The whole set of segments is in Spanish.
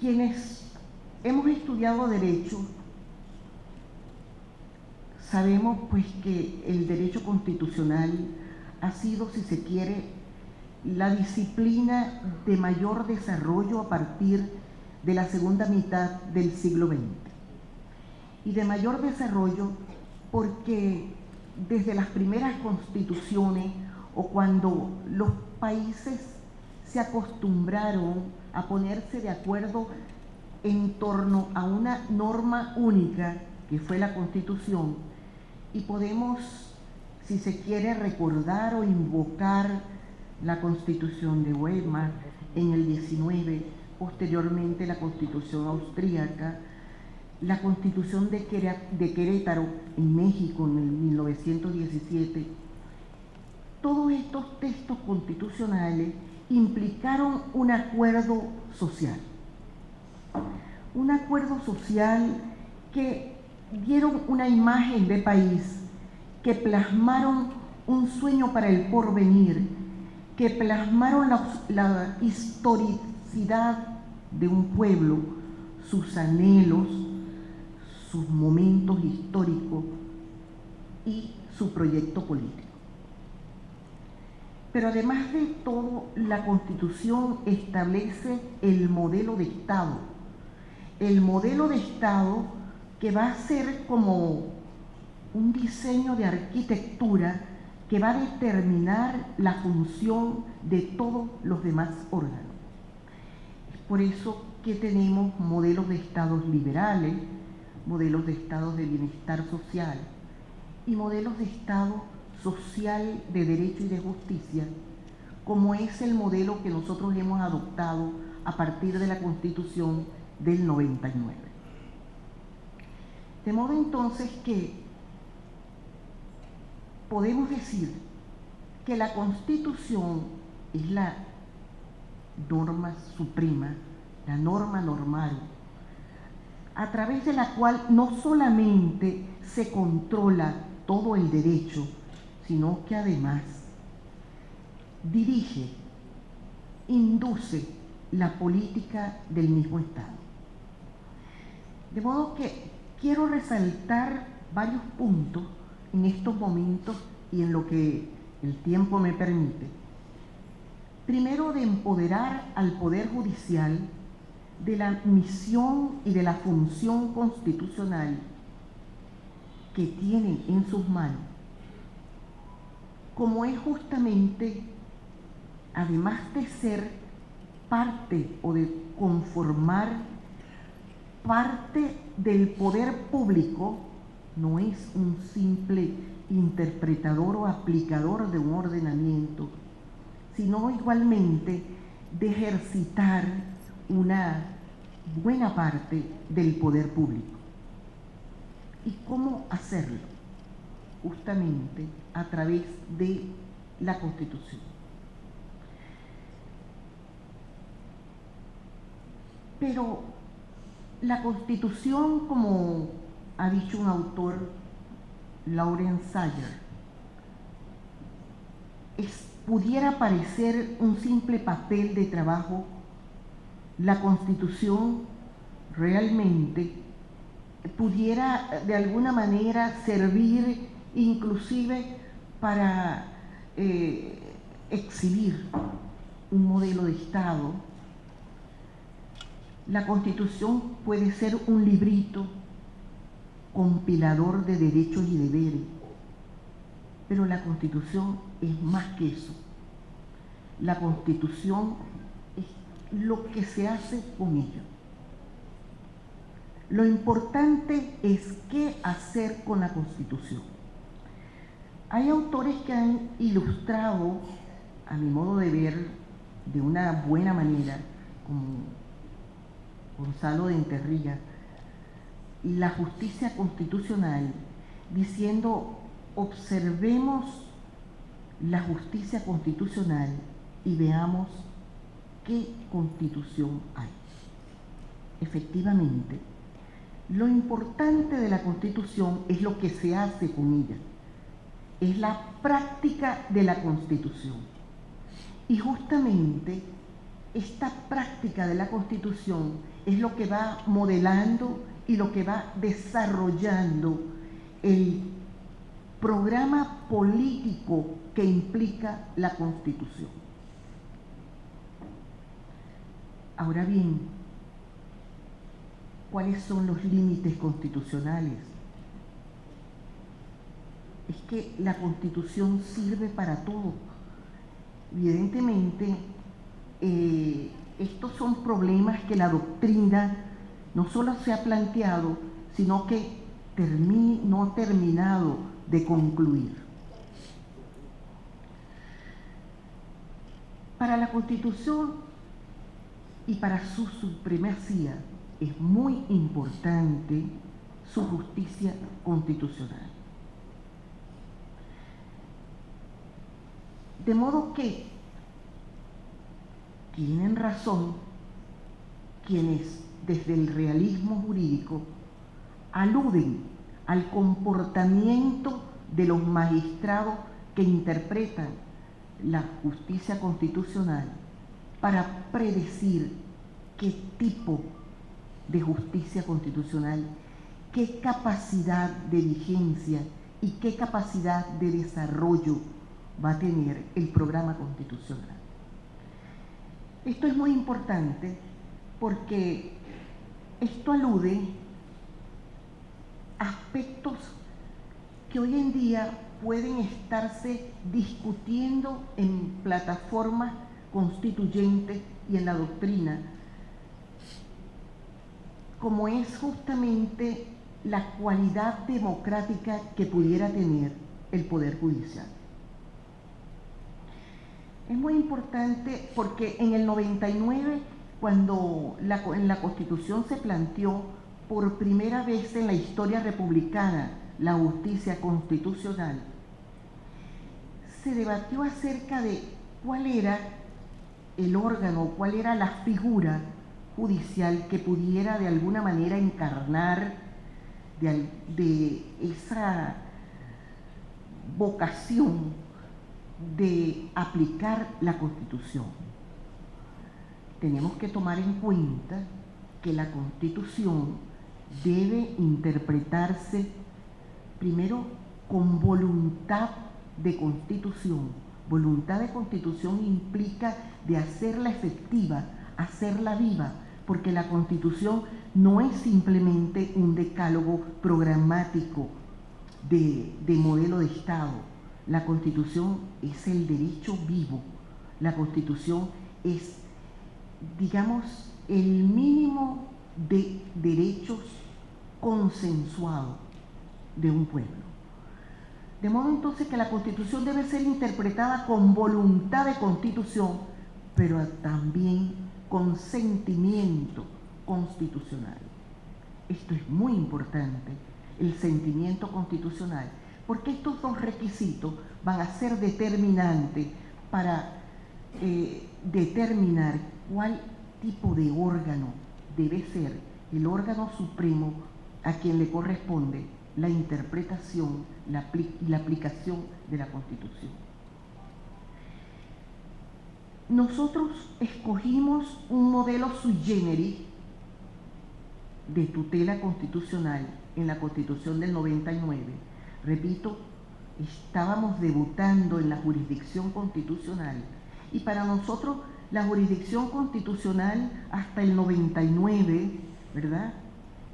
Quienes hemos estudiado derecho sabemos pues que el derecho constitucional ha sido, si se quiere, la disciplina de mayor desarrollo a partir de la segunda mitad del siglo XX. Y de mayor desarrollo porque desde las primeras constituciones o cuando los países se acostumbraron a ponerse de acuerdo en torno a una norma única que fue la Constitución, y podemos, si se quiere, recordar o invocar la Constitución de Weimar en el 19, posteriormente la Constitución austríaca, la Constitución de Querétaro en México en el 1917. Todos estos textos constitucionales implicaron un acuerdo social que dieron una imagen de país, que plasmaron un sueño para el porvenir, que plasmaron la historicidad de un pueblo, sus anhelos, sus momentos históricos y su proyecto político. Pero además de todo, la Constitución establece el modelo de Estado que va a ser como un diseño de arquitectura que va a determinar la función de todos los demás órganos. Es por eso que tenemos modelos de estados liberales, modelos de estados de bienestar social y modelos de estado social de derecho y de justicia, como es el modelo que nosotros hemos adoptado a partir de la Constitución del 99. De modo entonces que podemos decir que la Constitución es la norma suprema, la norma normal, a través de la cual no solamente se controla todo el derecho, sino que además dirige, induce la política del mismo Estado. De modo que quiero resaltar varios puntos en estos momentos y en lo que el tiempo me permite. Primero, de empoderar al Poder Judicial de la misión y de la función constitucional que tienen en sus manos, como es justamente, además de ser parte o de conformar parte del poder público, no es un simple interpretador o aplicador de un ordenamiento, sino igualmente de ejercitar una buena parte del poder público. ¿Y cómo hacerlo? Justamente a través de la Constitución. Pero la Constitución, como ha dicho un autor, Lawrence Sayer, pudiera parecer un simple papel de trabajo. La Constitución realmente pudiera de alguna manera servir inclusive para exhibir un modelo de Estado. La Constitución puede ser un librito compilador de derechos y deberes, pero la Constitución es más que eso. La Constitución es lo que se hace con ella. Lo importante es qué hacer con la Constitución. Hay autores que han ilustrado, a mi modo de ver, de una buena manera, como Gonzalo de Enterría, la justicia constitucional, diciendo: observemos la justicia constitucional y veamos qué constitución hay. Efectivamente, lo importante de la Constitución es lo que se hace con ella, es la práctica de la Constitución. Y justamente esta práctica de la Constitución es lo que va modelando y lo que va desarrollando el programa político que implica la Constitución. Ahora bien, ¿cuáles son los límites constitucionales? Es que la Constitución sirve para todo. Evidentemente, estos son problemas que la doctrina no solo se ha planteado, sino que no ha terminado de concluir. Para la Constitución y para su supremacía es muy importante su justicia constitucional. De modo que tienen razón quienes desde el realismo jurídico aluden al comportamiento de los magistrados que interpretan la justicia constitucional para predecir qué tipo de justicia constitucional, qué capacidad de vigencia y qué capacidad de desarrollo va a tener el programa constitucional. Esto es muy importante porque esto alude a aspectos que hoy en día pueden estarse discutiendo en plataformas constituyentes y en la doctrina, como es justamente la cualidad democrática que pudiera tener el Poder Judicial. Es muy importante porque en el 99, cuando en la Constitución se planteó por primera vez en la historia republicana la justicia constitucional, se debatió acerca de cuál era el órgano, cuál era la figura judicial que pudiera de alguna manera encarnar de esa vocación de aplicar la Constitución. Tenemos que tomar en cuenta que la Constitución debe interpretarse primero con voluntad de constitución. Voluntad de constitución implica de hacerla efectiva, hacerla viva, porque la Constitución no es simplemente un decálogo programático de modelo de Estado. La Constitución es el derecho vivo. La Constitución es, digamos, el mínimo de derechos consensuados de un pueblo. De modo entonces que la Constitución debe ser interpretada con voluntad de constitución, pero también con sentimiento constitucional. Esto es muy importante, el sentimiento constitucional, porque estos dos requisitos van a ser determinantes para determinar cuál tipo de órgano debe ser el órgano supremo a quien le corresponde la interpretación y la aplicación de la Constitución. Nosotros escogimos un modelo sui generis de tutela constitucional en la Constitución del 99. Repito, estábamos debutando en la jurisdicción constitucional y para nosotros la jurisdicción constitucional hasta el 99, ¿verdad?,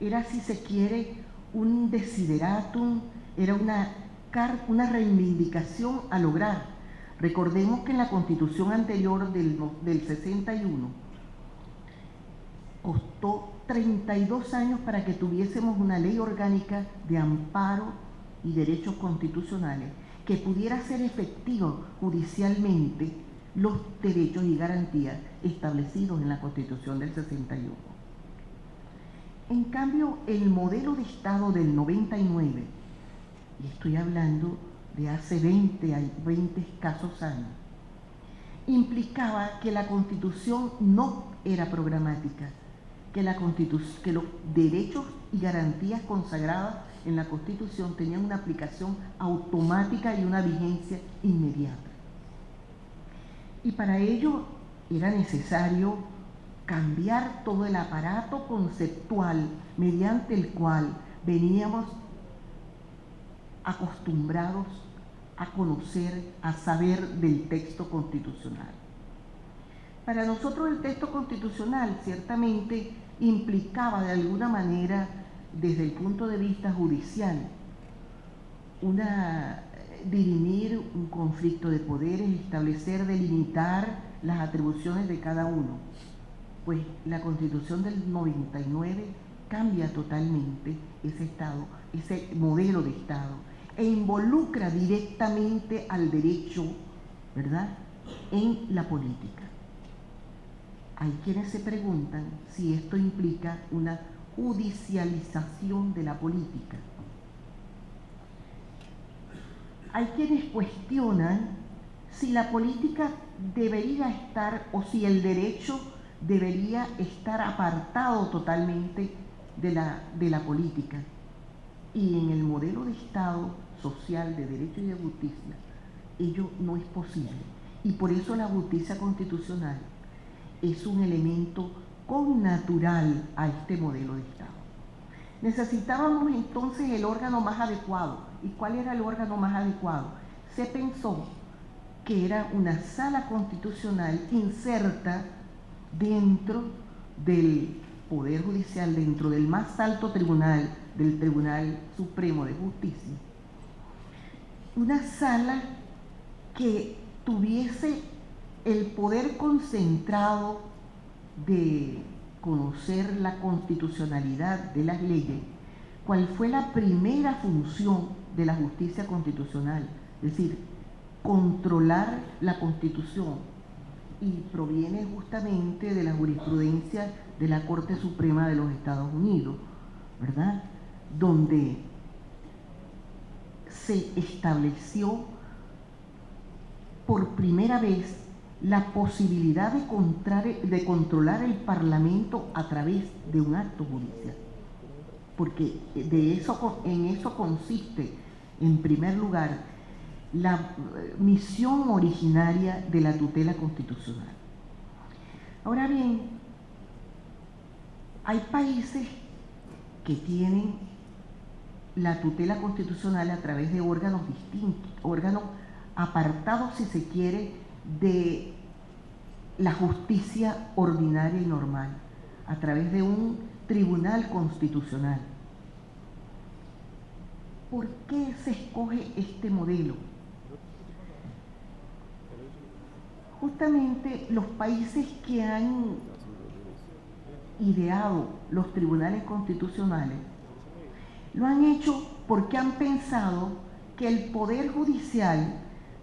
era, si se quiere, un desideratum, era una reivindicación a lograr. Recordemos que en la Constitución anterior del 61 costó 32 años para que tuviésemos una ley orgánica de amparo y derechos constitucionales que pudiera hacer efectivo judicialmente los derechos y garantías establecidos en la Constitución del 61. En cambio, el modelo de Estado del 99, y estoy hablando de hace 20 escasos años, implicaba que la Constitución no era programática, que los derechos y garantías consagradas en la Constitución tenían una aplicación automática y una vigencia inmediata. Y para ello era necesario cambiar todo el aparato conceptual mediante el cual veníamos acostumbrados a conocer, a saber del texto constitucional. Para nosotros el texto constitucional ciertamente implicaba de alguna manera, desde el punto de vista judicial, dirimir un conflicto de poderes, establecer, delimitar las atribuciones de cada uno. Pues la Constitución del 99 cambia totalmente ese Estado, ese modelo de Estado, e involucra directamente al derecho, ¿verdad?, en la política. Hay quienes se preguntan si esto implica una judicialización de la política. Hay quienes cuestionan si la política debería estar, o si el derecho debería estar apartado totalmente de la política. Y en el modelo de Estado social, de derecho y de justicia, ello no es posible. Y por eso la justicia constitucional es un elemento connatural a este modelo de Estado. Necesitábamos entonces el órgano más adecuado. ¿Y cuál era el órgano más adecuado? Se pensó que era una sala constitucional inserta dentro del Poder Judicial, dentro del más alto tribunal, del Tribunal Supremo de Justicia. Una sala que tuviese el poder concentrado de conocer la constitucionalidad de las leyes, cuál fue la primera función de la justicia constitucional, es decir, controlar la Constitución, y proviene justamente de la jurisprudencia de la Corte Suprema de los Estados Unidos, ¿verdad?, donde se estableció por primera vez la posibilidad de controlar el Parlamento a través de un acto judicial. Porque en eso consiste, en primer lugar, la misión originaria de la tutela constitucional. Ahora bien, hay países que tienen la tutela constitucional a través de órganos distintos, órganos apartados, si se quiere, de la justicia ordinaria y normal, a través de un tribunal constitucional. ¿Por qué se escoge este modelo? Justamente los países que han ideado los tribunales constitucionales lo han hecho porque han pensado que el Poder Judicial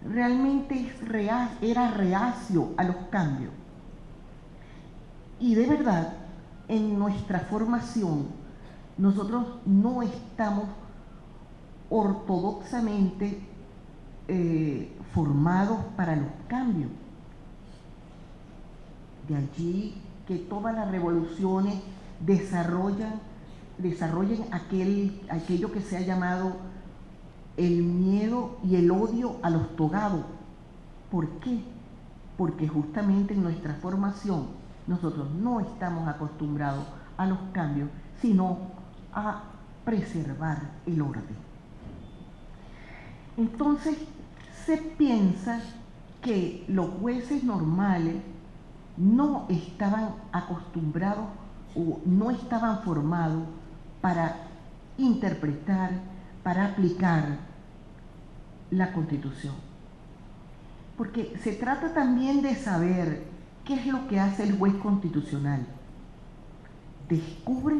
realmente era reacio a los cambios. Y de verdad, en nuestra formación, nosotros no estamos ortodoxamente formados para los cambios. De allí que todas las revoluciones desarrollen aquello que se ha llamado el miedo y el odio a los togados. ¿Por qué? Porque justamente en nuestra formación nosotros no estamos acostumbrados a los cambios, sino a preservar el orden. Entonces se piensa que los jueces normales no estaban acostumbrados o no estaban formados para interpretar, para aplicar la Constitución. Porque se trata también de saber qué es lo que hace el juez constitucional. Descubre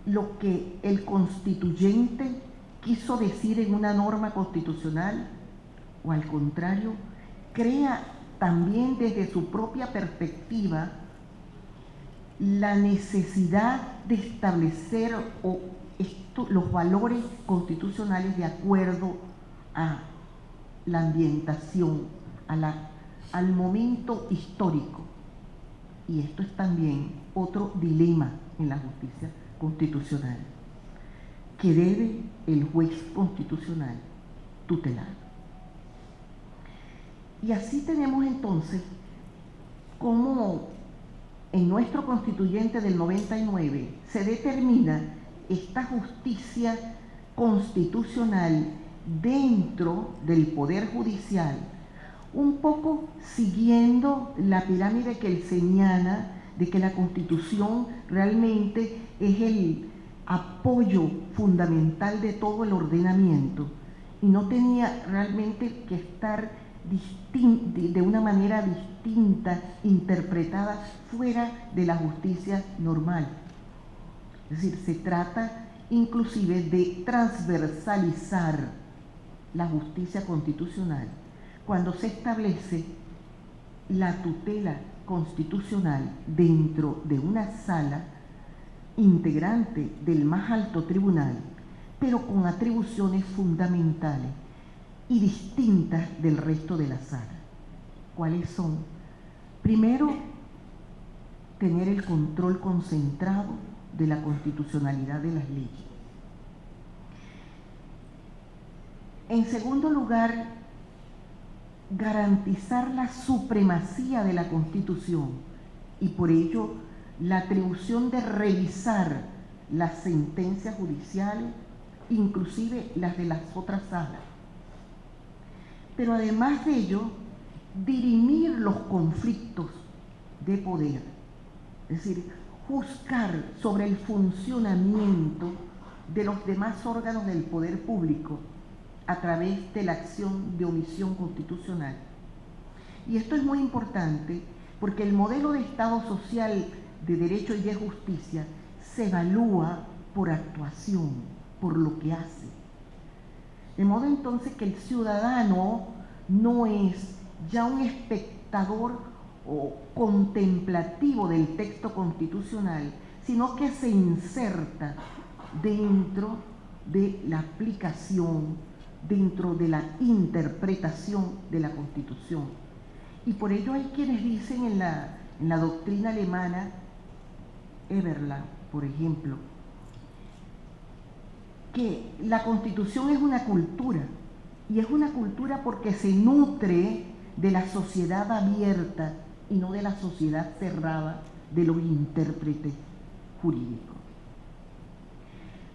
lo que el constituyente quiso decir en una norma constitucional, o al contrario, crea también desde su propia perspectiva la necesidad de establecer los valores constitucionales de acuerdo a la ambientación, al momento histórico. Y esto es también otro dilema en la justicia constitucional, que debe el juez constitucional tutelar. Y así tenemos entonces cómo en nuestro constituyente del 99 se determina esta justicia constitucional dentro del Poder Judicial, un poco siguiendo la pirámide kelseniana de que la Constitución realmente es el apoyo fundamental de todo el ordenamiento y no tenía realmente que estar de una manera distinta, interpretada fuera de la justicia normal. Es decir, se trata inclusive de transversalizar la justicia constitucional cuando se establece la tutela constitucional dentro de una sala integrante del más alto tribunal, pero con atribuciones fundamentales y distintas del resto de la sala. ¿Cuáles son? Primero, tener el control concentrado de la constitucionalidad de las leyes. En segundo lugar, garantizar la supremacía de la Constitución y por ello la atribución de revisar las sentencias judiciales, inclusive las de las otras salas. Pero además de ello, dirimir los conflictos de poder, es decir, juzgar sobre el funcionamiento de los demás órganos del poder público a través de la acción de omisión constitucional. Y esto es muy importante porque el modelo de Estado social de derecho y de justicia se evalúa por actuación, por lo que hace. De modo entonces que el ciudadano no es ya un espectador o contemplativo del texto constitucional, sino que se inserta dentro de la aplicación, dentro de la interpretación de la Constitución. Y por ello hay quienes dicen en la doctrina alemana, Eberla, por ejemplo, que la Constitución es una cultura, y es una cultura porque se nutre de la sociedad abierta y no de la sociedad cerrada de los intérpretes jurídicos.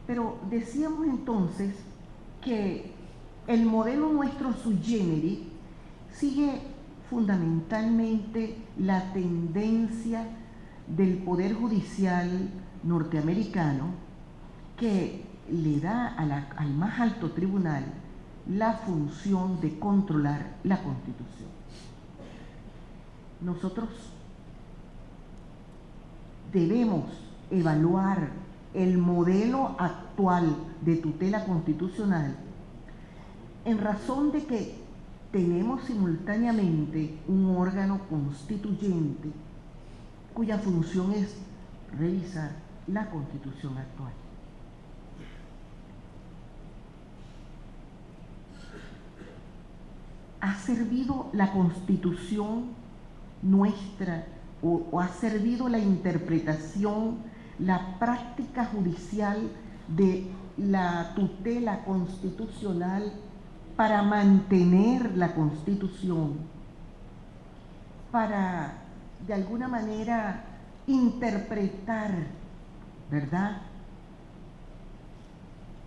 Pero decíamos entonces que el modelo nuestro sui generis sigue fundamentalmente la tendencia del Poder Judicial norteamericano que le da al más alto tribunal la función de controlar la Constitución. Nosotros debemos evaluar el modelo actual de tutela constitucional en razón de que tenemos simultáneamente un órgano constituyente cuya función es revisar la Constitución actual. ¿Ha servido la Constitución nuestra o ha servido la interpretación, la práctica judicial de la tutela constitucional para mantener la Constitución, para de alguna manera interpretar, ¿verdad?,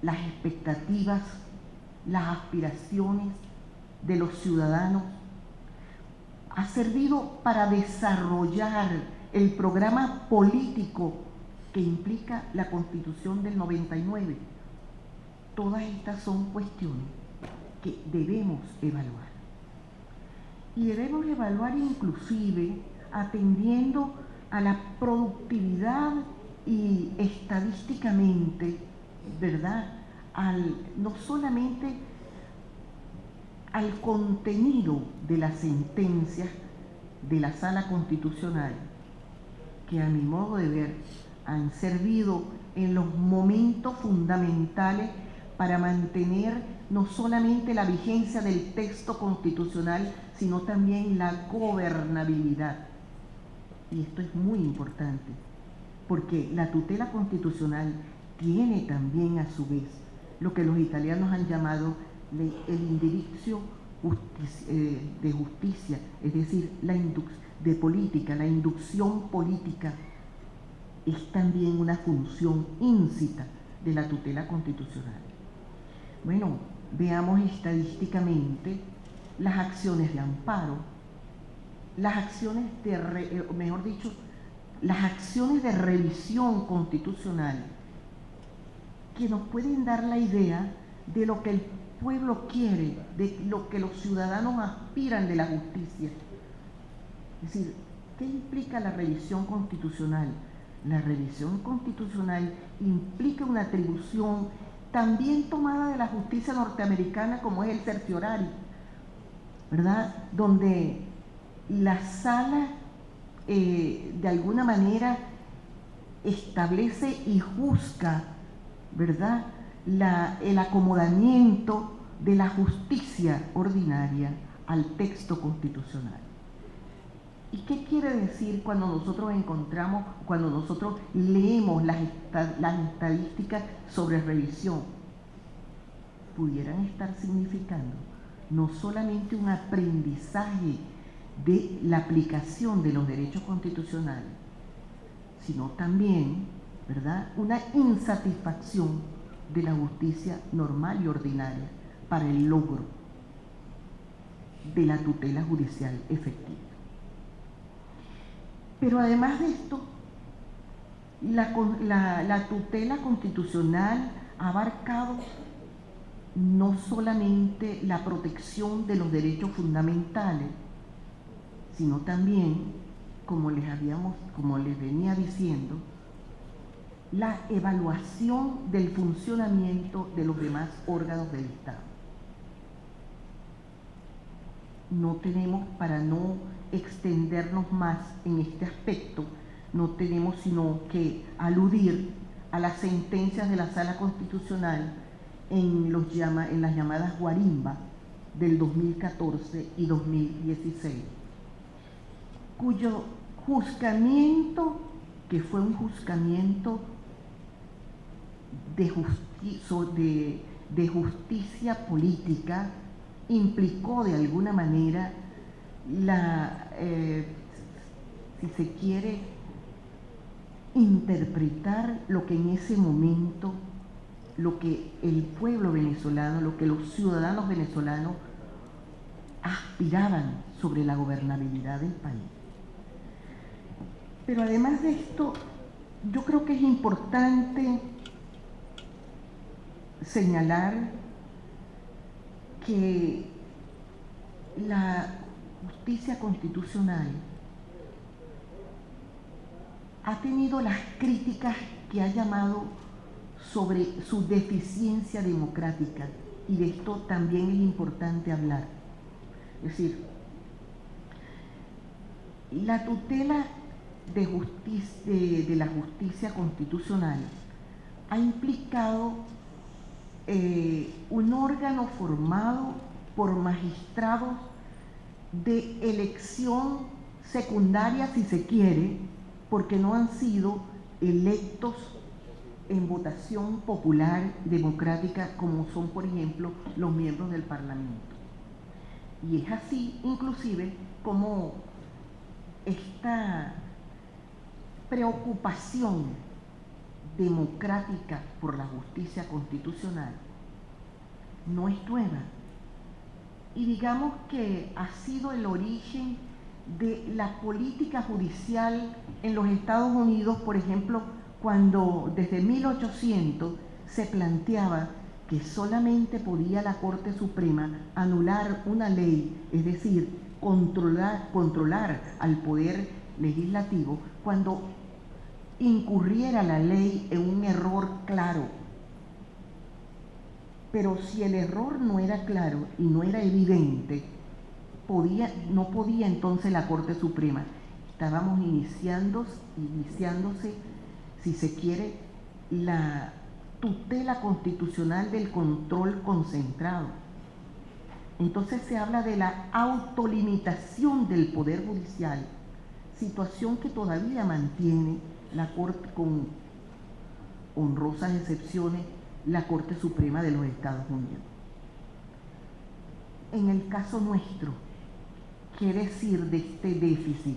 las expectativas, las aspiraciones de los ciudadanos? Ha servido para desarrollar el programa político que implica la Constitución del 99. Todas estas son cuestiones que debemos evaluar. Y debemos evaluar inclusive atendiendo a la productividad y estadísticamente, ¿verdad?, no solamente al contenido de las sentencias de la Sala Constitucional, que a mi modo de ver han servido en los momentos fundamentales para mantener no solamente la vigencia del texto constitucional, sino también la gobernabilidad. Y esto es muy importante, porque la tutela constitucional tiene también a su vez lo que los italianos han llamado el indirizzo de justicia, es decir, de política, la inducción política es también una función íncita de la tutela constitucional. Bueno, veamos estadísticamente las acciones de amparo, las acciones las acciones de revisión constitucional que nos pueden dar la idea de lo que el pueblo quiere, de lo que los ciudadanos aspiran de la justicia. Es decir, ¿qué implica la revisión constitucional? La revisión constitucional implica una atribución también tomada de la justicia norteamericana, como es el certiorari, ¿verdad? Donde la sala de alguna manera establece y juzga, ¿verdad?, el acomodamiento de la justicia ordinaria al texto constitucional. ¿Y qué quiere decir cuando nosotros leemos las estadísticas sobre revisión? Pudieran estar significando no solamente un aprendizaje de la aplicación de los derechos constitucionales, sino también, ¿verdad?, una insatisfacción de la justicia normal y ordinaria para el logro de la tutela judicial efectiva. Pero además de esto, la tutela constitucional ha abarcado no solamente la protección de los derechos fundamentales, sino también, como les venía diciendo, la evaluación del funcionamiento de los demás órganos del Estado. No tenemos, para no extendernos más en este aspecto, no tenemos sino que aludir a las sentencias de la Sala Constitucional en las llamadas guarimbas del 2014 y 2016, cuyo juzgamiento, que fue un juzgamiento de justicia política, implicó de alguna manera si se quiere, interpretar lo que en ese momento, lo que el pueblo venezolano, lo que los ciudadanos venezolanos aspiraban sobre la gobernabilidad del país. Pero además de esto, yo creo que es importante señalar que la justicia constitucional ha tenido las críticas que ha llamado sobre su deficiencia democrática, y de esto también es importante hablar. Es decir, la tutela de la justicia constitucional ha implicado un órgano formado por magistrados de elección secundaria, si se quiere, porque no han sido electos en votación popular democrática como son, por ejemplo, los miembros del Parlamento. Y es así, inclusive, como esta preocupación democrática por la justicia constitucional no es nueva. Y digamos que ha sido el origen de la política judicial en los Estados Unidos, por ejemplo, cuando desde 1800 se planteaba que solamente podía la Corte Suprema anular una ley, es decir, controlar al Poder Legislativo cuando incurriera la ley en un error claro. Pero si el error no era claro y no era evidente, no podía entonces la Corte Suprema. Estábamos iniciándose, si se quiere, la tutela constitucional del control concentrado. Entonces se habla de la autolimitación del Poder Judicial, situación que todavía mantiene la Corte, con honrosas excepciones, la Corte Suprema de los Estados Unidos. en el caso nuestro, qué decir de este déficit,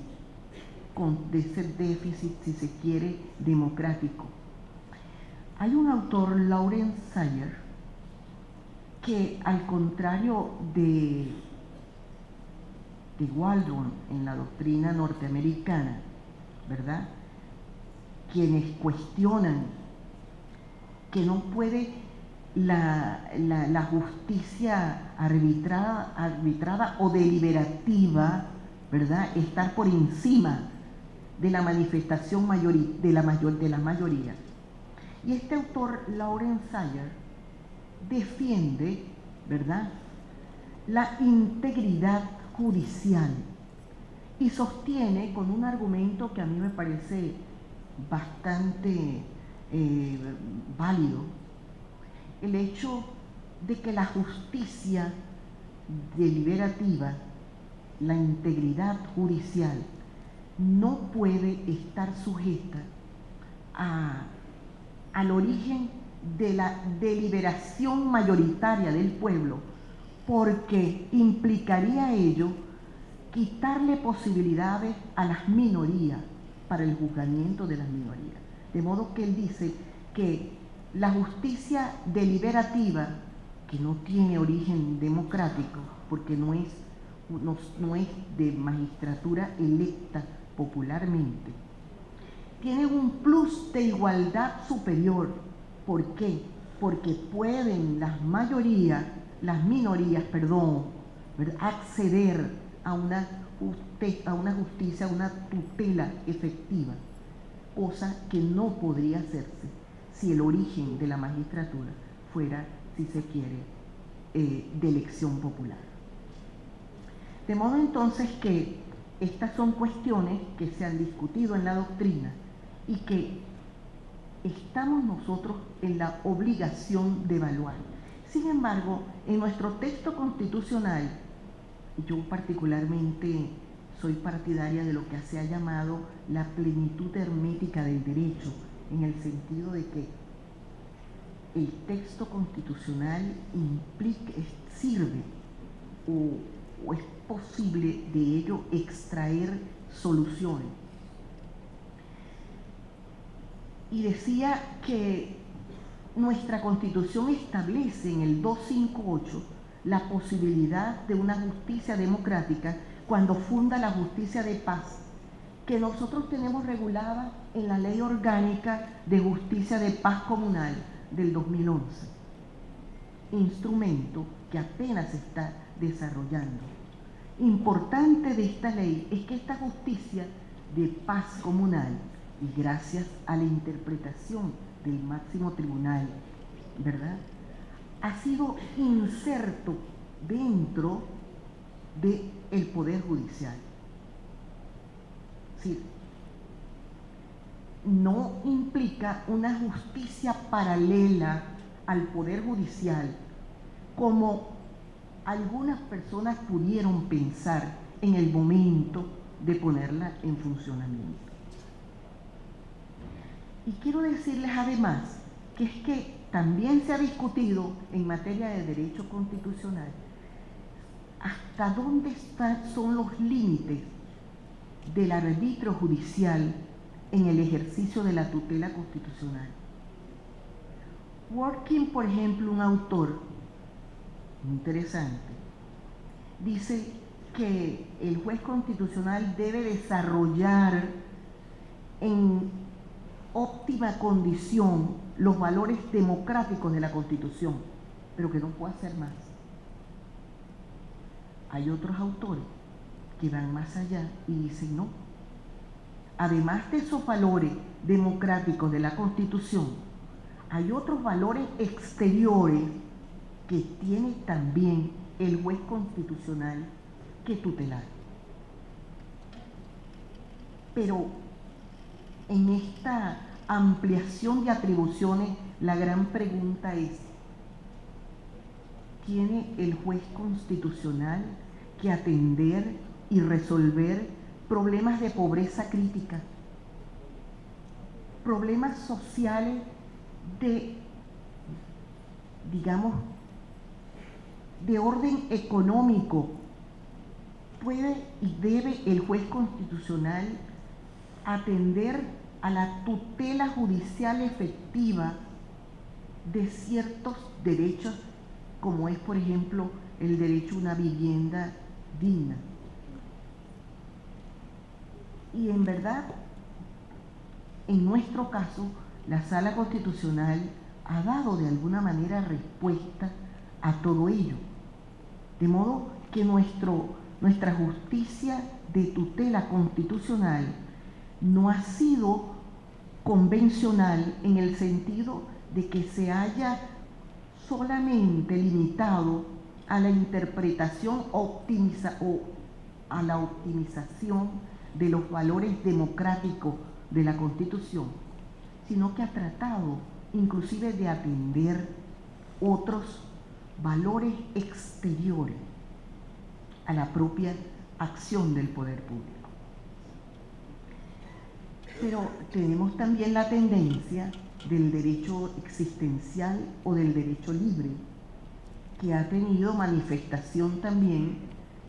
de ese déficit, si se quiere, democrático. Hay un autor, Lawrence Sayer, que al contrario de Waldron en la doctrina norteamericana, ¿verdad?, quienes cuestionan que no puede la justicia arbitrada o deliberativa, ¿verdad?, estar por encima de la manifestación de la mayoría. Y este autor, Lawrence Sayer, defiende, ¿verdad?, la integridad judicial y sostiene con un argumento que a mí me parece bastante válido, el hecho de que la justicia deliberativa, la integridad judicial, no puede estar sujeta al origen de la deliberación mayoritaria del pueblo, porque implicaría ello quitarle posibilidades a las minorías para el juzgamiento de las minorías. De modo que él dice que la justicia deliberativa, que no tiene origen democrático, porque no es de magistratura electa popularmente, tiene un plus de igualdad superior. ¿Por qué? Porque pueden las minorías, acceder a una justicia, a una tutela efectiva, cosa que no podría hacerse si el origen de la magistratura fuera, si se quiere, de elección popular. De modo entonces que estas son cuestiones que se han discutido en la doctrina y que estamos nosotros en la obligación de evaluar. Sin embargo, en nuestro texto constitucional, yo particularmente soy partidaria de lo que se ha llamado la plenitud hermética del derecho, en el sentido de que el texto constitucional sirve o es posible de ello extraer soluciones. Y decía que nuestra Constitución establece en el 258 la posibilidad de una justicia democrática cuando funda la justicia de paz, que nosotros tenemos regulada en la Ley Orgánica de Justicia de Paz Comunal del 2011, instrumento que apenas se está desarrollando. Importante de esta ley es que esta justicia de paz comunal, y gracias a la interpretación del máximo tribunal, ¿verdad?, ha sido inserto dentro del Poder Judicial. Es decir, no implica una justicia paralela al Poder Judicial, como algunas personas pudieron pensar en el momento de ponerla en funcionamiento. Y quiero decirles además que es que también se ha discutido en materia de derecho constitucional hasta dónde son los límites del arbitrio judicial en el ejercicio de la tutela constitucional. Working, por ejemplo, un autor interesante, dice que el juez constitucional debe desarrollar en óptima condición los valores democráticos de la Constitución, pero que no puede hacer más. Hay otros autores que van más allá y dicen no. Además de esos valores democráticos de la Constitución, hay otros valores exteriores que tiene también el juez constitucional que tutelar. Pero en esta ampliación de atribuciones, la gran pregunta es, ¿tiene el juez constitucional que atender y resolver problemas de pobreza crítica, problemas sociales de, digamos, de orden económico. Puede y debe el juez constitucional atender a la tutela judicial efectiva de ciertos derechos, como es, por ejemplo, el derecho a una vivienda digna. Y en verdad, en nuestro caso, la Sala Constitucional ha dado de alguna manera respuesta a todo ello. De modo que nuestra justicia de tutela constitucional no ha sido convencional en el sentido de que se haya solamente limitado a la interpretación o a la optimización de los valores democráticos de la Constitución, sino que ha tratado inclusive de atender otros valores exteriores a la propia acción del poder público. Pero tenemos también la tendencia del derecho existencial o del derecho libre, que ha tenido manifestación también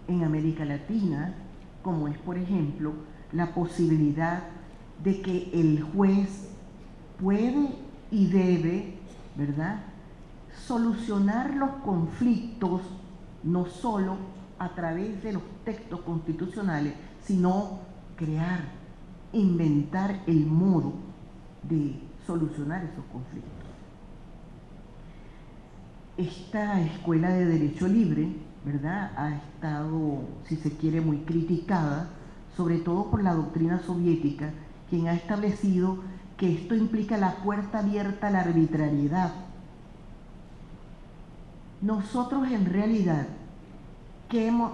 en América Latina, como es, por ejemplo, la posibilidad de que el juez puede y debe, ¿verdad?, solucionar los conflictos no solo a través de los textos constitucionales, sino crear, inventar el modo de solucionar esos conflictos. Esta escuela de derecho libre, ¿verdad?, ha estado, si se quiere, muy criticada, sobre todo por la doctrina soviética, quien ha establecido que esto implica la puerta abierta a la arbitrariedad. Nosotros en realidad, que hemos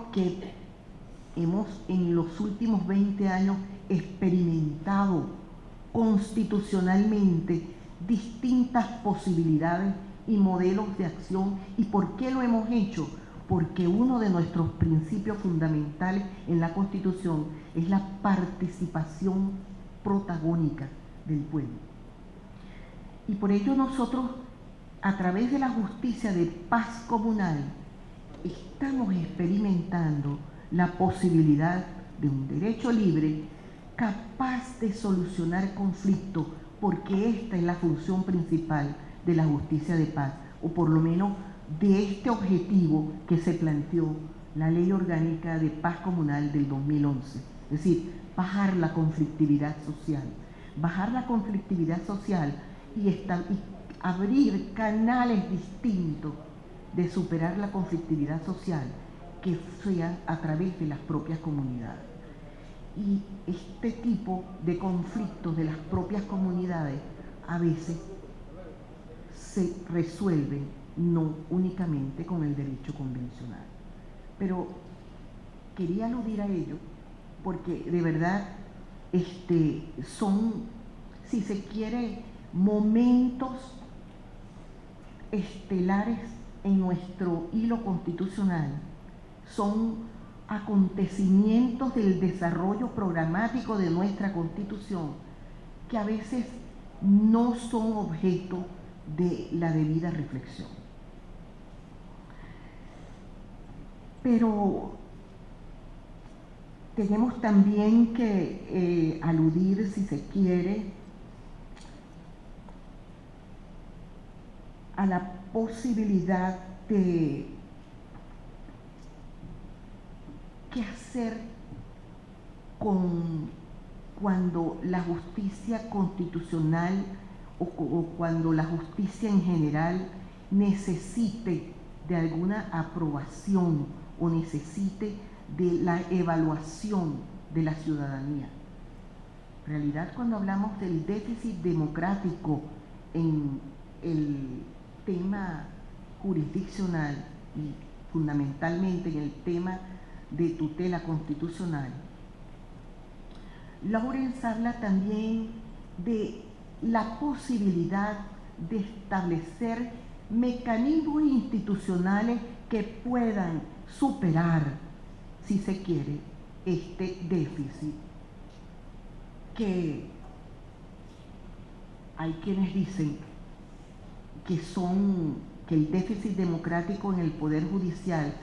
en los últimos 20 años experimentado constitucionalmente distintas posibilidades y modelos de acción. ¿Y por qué lo hemos hecho? Porque uno de nuestros principios fundamentales en la Constitución es la participación protagónica del pueblo. Y por ello nosotros, a través de la justicia de paz comunal, estamos experimentando la posibilidad de un derecho libre capaz de solucionar conflictos, porque esta es la función principal de la justicia de paz, o por lo menos de este objetivo que se planteó la Ley Orgánica de Paz Comunal del 2011, es decir, bajar la conflictividad social y abrir canales distintos de superar la conflictividad social que sean a través de las propias comunidades. Y este tipo de conflictos de las propias comunidades a veces se resuelven no únicamente con el derecho convencional. Pero quería aludir a ello porque de verdad son, si se quiere, momentos estelares en nuestro hilo constitucional. Son acontecimientos del desarrollo programático de nuestra Constitución que a veces no son objeto de la debida reflexión. Pero tenemos también que aludir, si se quiere, a la posibilidad de qué hacer cuando la justicia constitucional o cuando la justicia en general necesite de alguna aprobación o necesite de la evaluación de la ciudadanía. En realidad, cuando hablamos del déficit democrático en el tema jurisdiccional y fundamentalmente en el tema de tutela constitucional, Lawrence habla también de la posibilidad de establecer mecanismos institucionales que puedan superar, si se quiere, este déficit, que hay quienes dicen que son que el déficit democrático en el Poder Judicial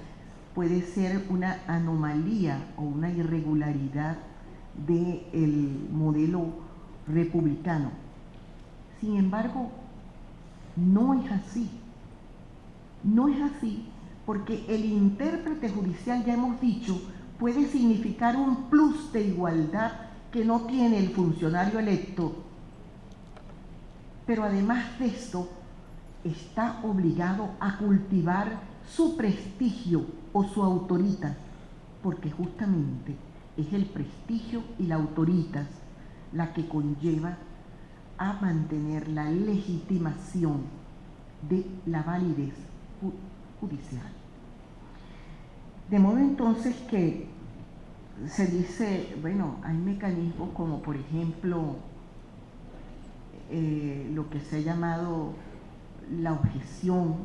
puede ser una anomalía o una irregularidad del modelo republicano. Sin embargo, no es así. No es así porque el intérprete judicial, ya hemos dicho, puede significar un plus de igualdad que no tiene el funcionario electo, pero además de esto, está obligado a cultivar su prestigio o su autoritas, porque justamente es el prestigio y la autoritas la que conlleva a mantener la legitimación de la validez judicial. De modo entonces que se dice, bueno, hay mecanismos como por ejemplo lo que se ha llamado la objeción,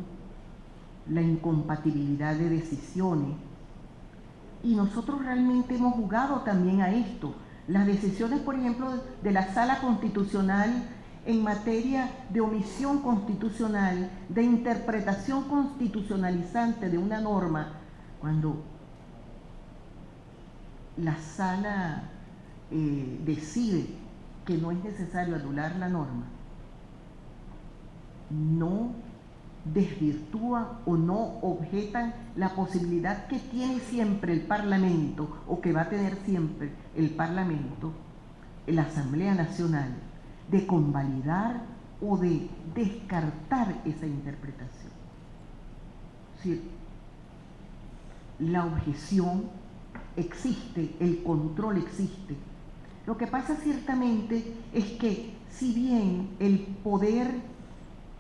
la incompatibilidad de decisiones, y nosotros realmente hemos jugado también a esto. Las decisiones, por ejemplo, de la Sala Constitucional en materia de omisión constitucional, de interpretación constitucionalizante de una norma, cuando la Sala decide que no es necesario anular la norma, no desvirtúa o no objetan la posibilidad que tiene siempre el Parlamento, o que va a tener siempre el Parlamento, la Asamblea Nacional, de convalidar o de descartar esa interpretación. Es decir, la objeción existe, el control existe. Lo que pasa ciertamente es que si bien el poder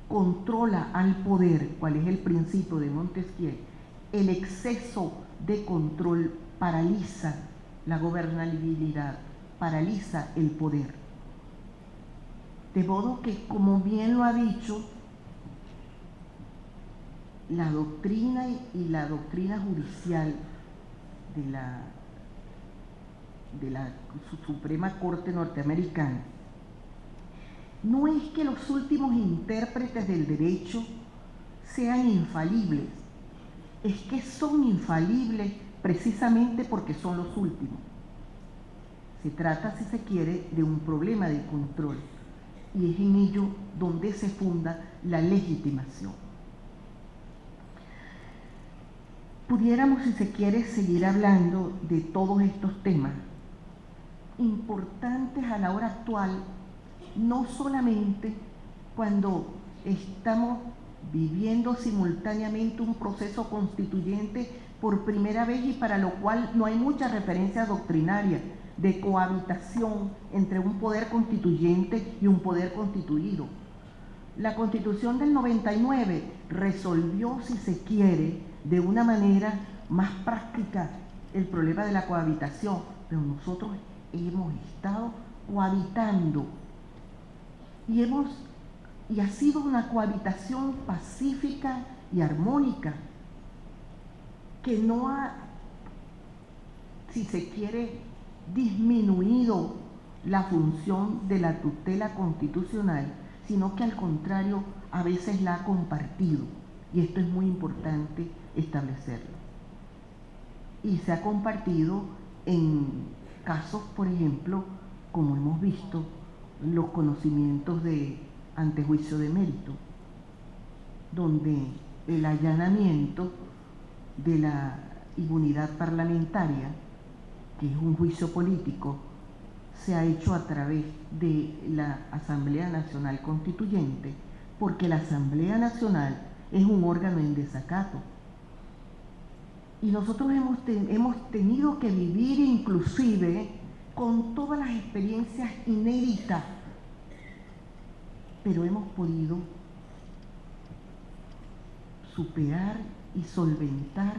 controla al poder, cuál es el principio de Montesquieu, el exceso de control paraliza la gobernabilidad, paraliza el poder. De modo que, como bien lo ha dicho, la doctrina y la doctrina judicial de la Suprema Corte norteamericana no es que los últimos intérpretes del derecho sean infalibles, es que son infalibles precisamente porque son los últimos. Se trata, si se quiere, de un problema de control, y es en ello donde se funda la legitimación. Pudiéramos, si se quiere, seguir hablando de todos estos temas importantes a la hora actual, no solamente cuando estamos viviendo simultáneamente un proceso constituyente por primera vez y para lo cual no hay mucha referencia doctrinaria de cohabitación entre un poder constituyente y un poder constituido. La Constitución del 99 resolvió, si se quiere, de una manera más práctica el problema de la cohabitación, pero nosotros hemos estado cohabitando y ha sido una cohabitación pacífica y armónica que no ha, si se quiere, disminuido la función de la tutela constitucional, sino que al contrario a veces la ha compartido, y esto es muy importante establecerlo. Y se ha compartido en casos, por ejemplo, como hemos visto, los conocimientos de antejuicio de mérito, donde el allanamiento de la inmunidad parlamentaria, que es un juicio político, se ha hecho a través de la Asamblea Nacional Constituyente, porque la Asamblea Nacional es un órgano en desacato. Y nosotros hemos tenido que vivir inclusive con todas las experiencias inéditas, pero hemos podido superar y solventar,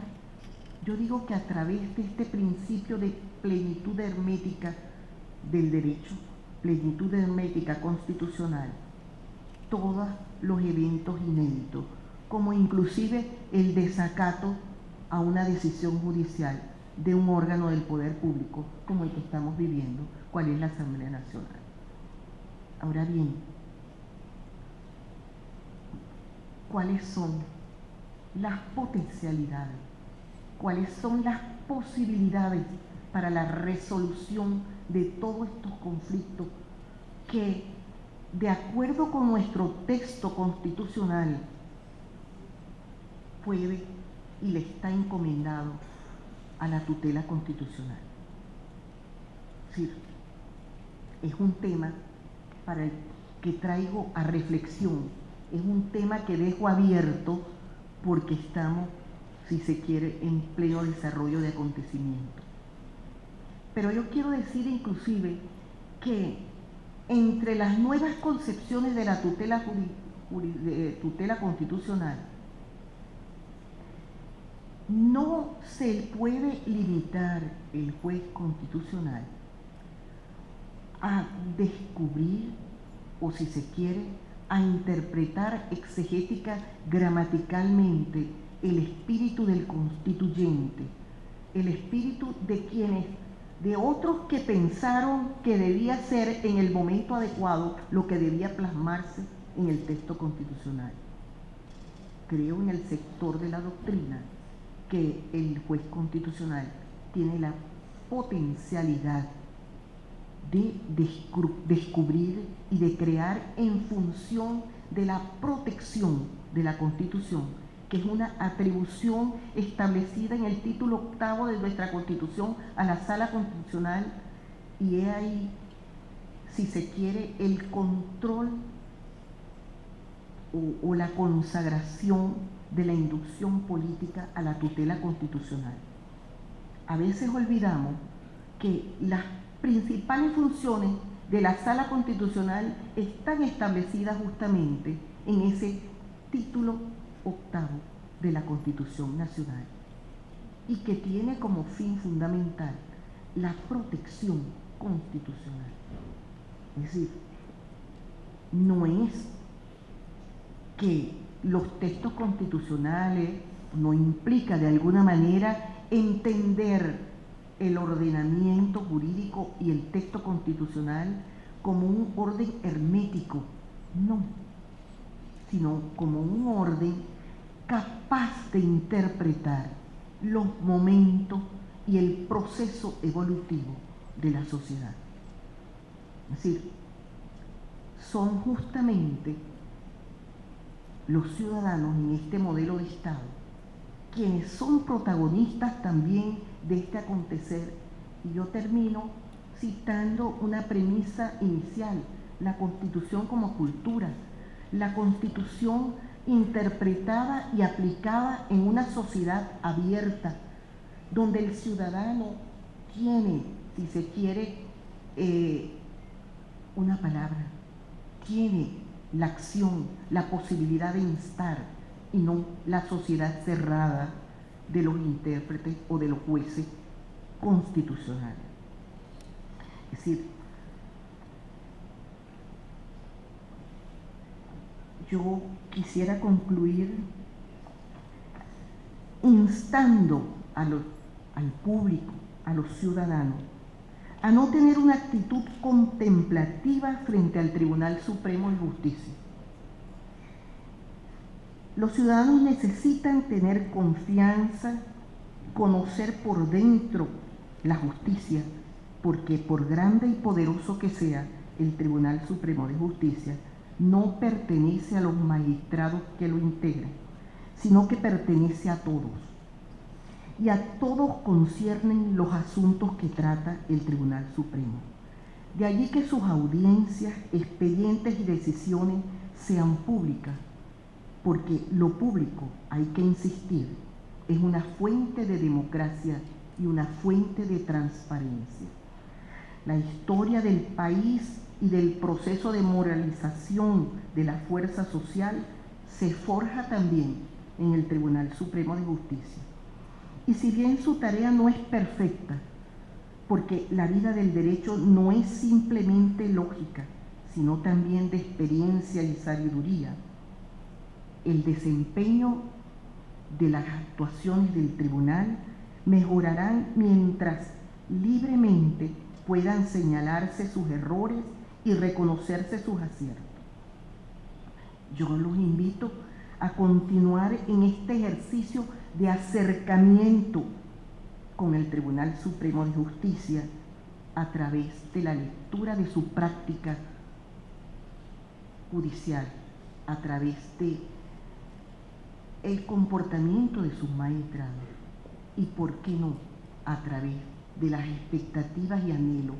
yo digo que a través de este principio de plenitud hermética del derecho, plenitud hermética constitucional, todos los eventos inéditos, como inclusive el desacato a una decisión judicial de un órgano del poder público como el que estamos viviendo, cuál es la Asamblea Nacional. Ahora bien, cuáles son las potencialidades, cuáles son las posibilidades para la resolución de todos estos conflictos que, de acuerdo con nuestro texto constitucional, puede y le está encomendado a la tutela constitucional. Es decir, es un tema para el que traigo a reflexión, es un tema que dejo abierto porque estamos, si se quiere, en pleno desarrollo de acontecimientos. Pero yo quiero decir inclusive que entre las nuevas concepciones de la tutela constitucional, no se puede limitar el juez constitucional a descubrir, o si se quiere, a interpretar exegética gramaticalmente el espíritu del constituyente, el espíritu de otros que pensaron que debía ser en el momento adecuado lo que debía plasmarse en el texto constitucional. Creo en el sector de la doctrina que el juez constitucional tiene la potencialidad de descubrir y de crear en función de la protección de la Constitución, que es una atribución establecida en el título 8º de nuestra Constitución a la Sala Constitucional, y es ahí, si se quiere, el control o la consagración de la inducción política a la tutela constitucional. A veces olvidamos que las principales funciones de la Sala Constitucional están establecidas justamente en ese título 8º de la Constitución Nacional, y que tiene como fin fundamental la protección constitucional. Es decir, no es que los textos constitucionales no implica de alguna manera entender el ordenamiento jurídico y el texto constitucional como un orden hermético, no, sino como un orden capaz de interpretar los momentos y el proceso evolutivo de la sociedad. Es decir, son justamente los ciudadanos en este modelo de Estado quienes son protagonistas también de este acontecer. Y yo termino citando una premisa inicial: la Constitución como cultura, la Constitución interpretada y aplicada en una sociedad abierta, donde el ciudadano tiene, si se quiere, una palabra, tiene la acción, la posibilidad de instar, y no la sociedad cerrada de los intérpretes o de los jueces constitucionales. Es decir, yo quisiera concluir instando al público, a los ciudadanos, a no tener una actitud contemplativa frente al Tribunal Supremo de Justicia. Los ciudadanos necesitan tener confianza, conocer por dentro la justicia, porque por grande y poderoso que sea, el Tribunal Supremo de Justicia no pertenece a los magistrados que lo integran, sino que pertenece a todos. Y a todos conciernen los asuntos que trata el Tribunal Supremo. De allí que sus audiencias, expedientes y decisiones sean públicas, porque lo público, hay que insistir, es una fuente de democracia y una fuente de transparencia. La historia del país y del proceso de moralización de la fuerza social se forja también en el Tribunal Supremo de Justicia. Y si bien su tarea no es perfecta, porque la vida del derecho no es simplemente lógica, sino también de experiencia y sabiduría, el desempeño de las actuaciones del tribunal mejorarán mientras libremente puedan señalarse sus errores y reconocerse sus aciertos. Yo los invito a continuar en este ejercicio de acercamiento con el Tribunal Supremo de Justicia a través de la lectura de su práctica judicial, a través de el comportamiento de sus magistrados y, por qué no, a través de las expectativas y anhelos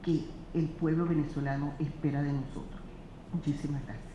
que el pueblo venezolano espera de nosotros. Muchísimas gracias.